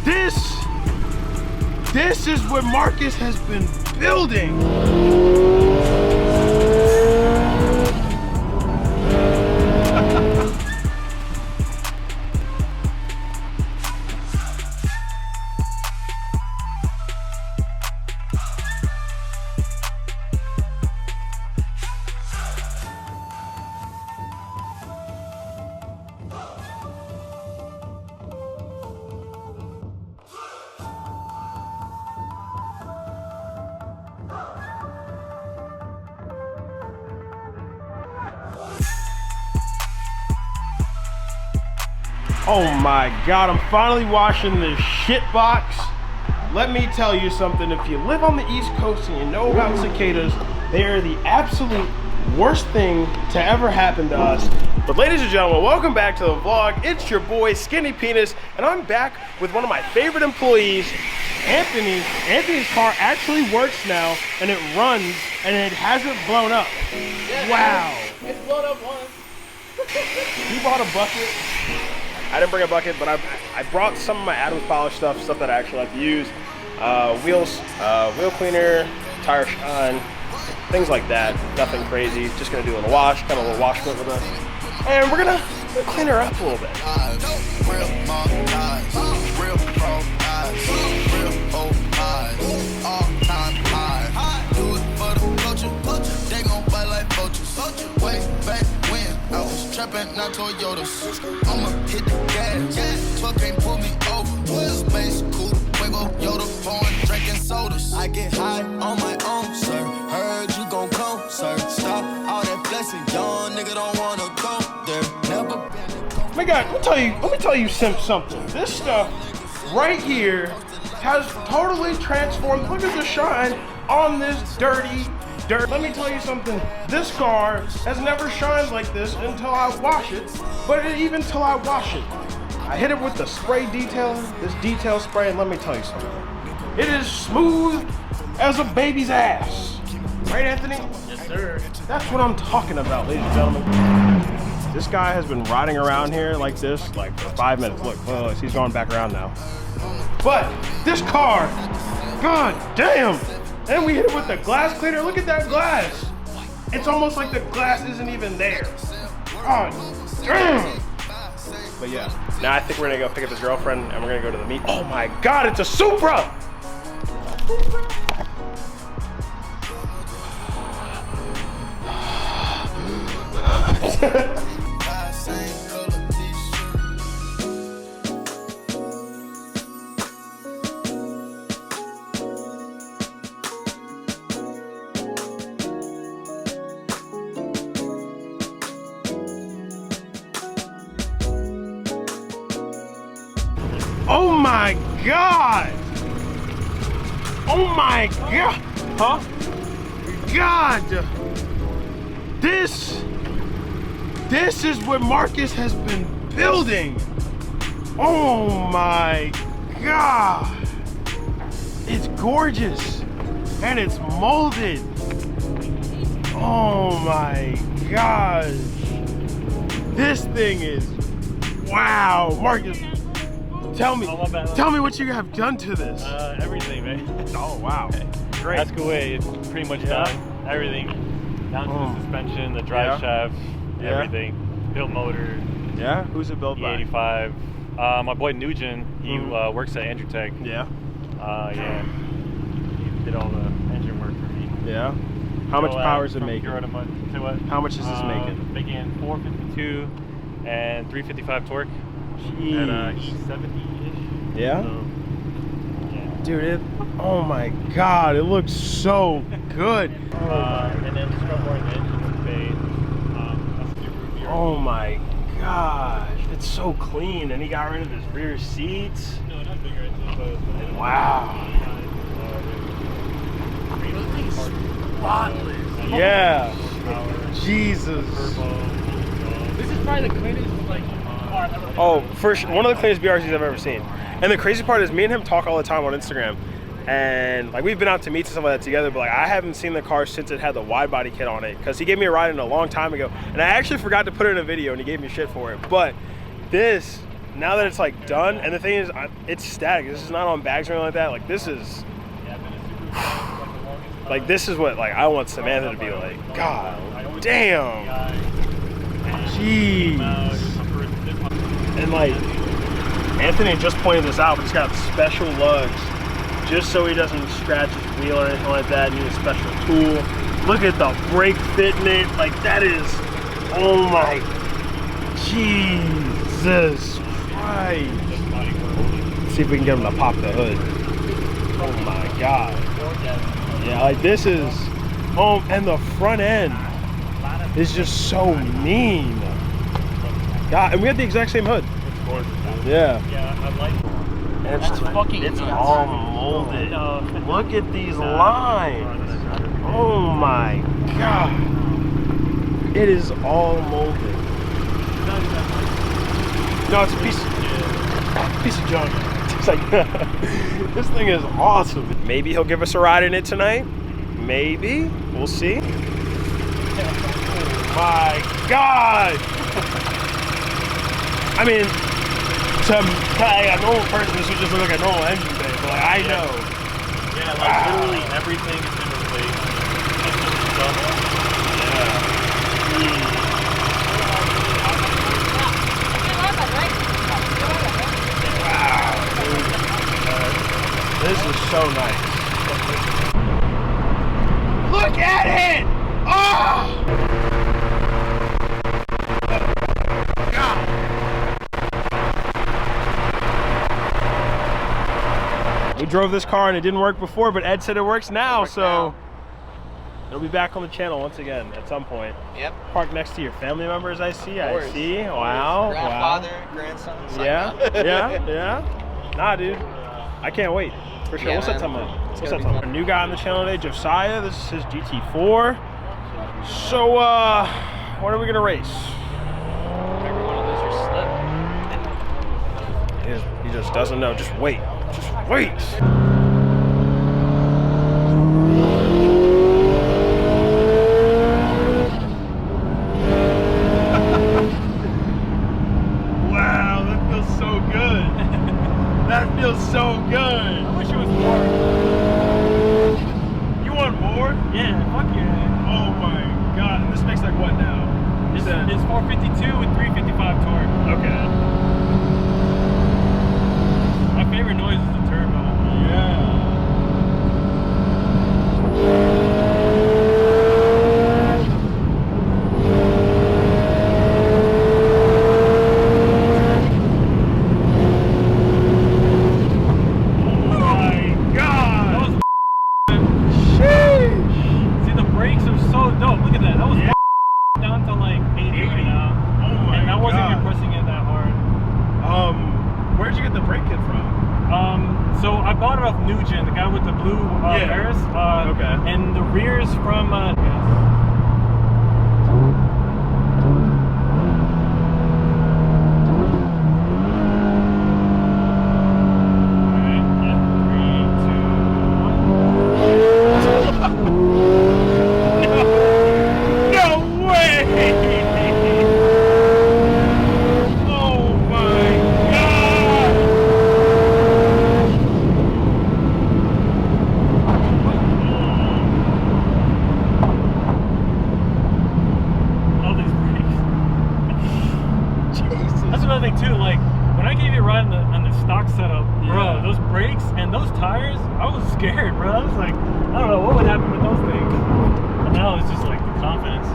This is what Marcus has been building. Oh my God, I'm finally washing this shit box. Let me tell you something, if you live on the East Coast and you know about cicadas, they are the absolute worst thing to ever happen to us. But ladies and gentlemen, welcome back to the vlog. It's your boy, Skinny Penis, and I'm back with one of my favorite employees, Anthony. Anthony's car actually works now, and it runs, and it hasn't blown up. Yeah, wow. It's blown up once. He bought a bucket. I didn't bring a bucket, but I brought some of my Adams polish stuff that I actually like to use. Wheel cleaner, tire shine, things like that. Nothing crazy. Just gonna do a little wash, kind of a little wash clip with us. And we're gonna clean her up a little bit. Trapping, not Toyotas. I'ma hit the gas. Truck can't pull me over. Space cool, Fuego, Yoda, pouring, drinking sodas. I get high on my own, sir. Heard you gon' come, sir. Stop all that blessing, young nigga don't wanna go there. Never been. My God, let me tell you something. This stuff right here has totally transformed. Look at the shine on this dirty dirt. Let me tell you something. This car has never shined like this until I wash it, but even till I wash it. I hit it with the spray detailer, this detail spray, and let me tell you something. It is smooth as a baby's ass. Right, Anthony? Yes, sir. That's what I'm talking about, ladies and gentlemen. This guy has been riding around here like this, like for 5 minutes. Look, he's going back around now. But this car, God damn. And we hit it with the glass cleaner. Look at that glass. It's almost like the glass isn't even there. Oh, damn. But yeah, now I think we're gonna go pick up his girlfriend and we're gonna go to the meet. Oh my God, it's a Supra. Oh my God! Oh my God! Huh? God! This is what Marcus has been building! Oh my God! It's gorgeous! And it's molded! Oh my gosh! This thing is, wow! Marcus, tell me what you have done to this. Everything, man. Oh, wow. Great. Ask away. It's pretty much done. Everything. Down to the suspension, the drive shaft, everything. Built motor. Yeah? Who's it built by? E85. My boy Nugent, he works at Andrew Tech. Yeah. Yeah. He did all the engine work for me. Yeah. How much power is it making? How much is this making? Making 452 and 355 torque. Jeez. At E70-ish. Yeah? So, yeah. Dude, oh my God, it looks so good. And then the scrub bar in the engine bay. That's the root beer. Oh my gosh, it's so clean. And he got rid of his rear seats. No, not bigger engine, but wow. Spotless. Yeah. Jesus. This is probably the cleanest car I've ever been. Oh, one of the cleanest BRCs I've ever seen. And the crazy part is me and him talk all the time on Instagram. And like we've been out to meet and stuff like that together, but like I haven't seen the car since it had the wide body kit on it, because he gave me a ride in a long time ago. And I actually forgot to put it in a video and he gave me shit for it. But this now that it's like done, and the thing is, it's static. This is not on bags or anything like that. Like this is, like this is what like I want Samantha to be like. God damn. Jeez. And like Anthony just pointed this out, but he's got special lugs just so he doesn't scratch his wheel or anything like that. Need a special tool. Look at the brake fitment. Like that is, oh my Jesus Christ. Let's see if we can get him to pop the hood. Oh my God. Yeah, like this is, oh, and the front end is just so mean. God, and we have the exact same hood. Yeah. Yeah, I like it. And it's fucking, it's all molded. Look at these lines. Oh my God. It is all molded. No, it's a piece of junk. It's like, this thing is awesome. Maybe he'll give us a ride in it tonight. Maybe. We'll see. Oh my God. I mean, to a normal person, this would just look like a normal engine bay, but like, I know. Yeah, like literally everything has been replaced. Wow. This is so nice. Look at it! Oh! We drove this car and it didn't work before, but Ed said it works now, so it'll be back on the channel once again at some point. Yep. Parked next to your family members, I see. I see. Wow. Grandfather, grandson. Yeah, yeah. Nah, dude. I can't wait. For sure. Yeah, What's that man. talking about? What's that talking about? A new guy on the channel today, Josiah. This is his GT4. So, what are we gonna race? Every one of those are slip. He just doesn't know. Just wait. Just wait. Wow, that feels so good. That feels so good. I wish it was more. You want more? Yeah, fuck yeah. Oh my God. And this makes like what now? It's 452 with 355 torque. Okay. My favorite noise is the turbo. Yeah. The guy with the blue Paris, okay. And the rear's from those brakes and those tires, I was scared, bro. I was like, I don't know what would happen with those things. But now it's just like the confidence.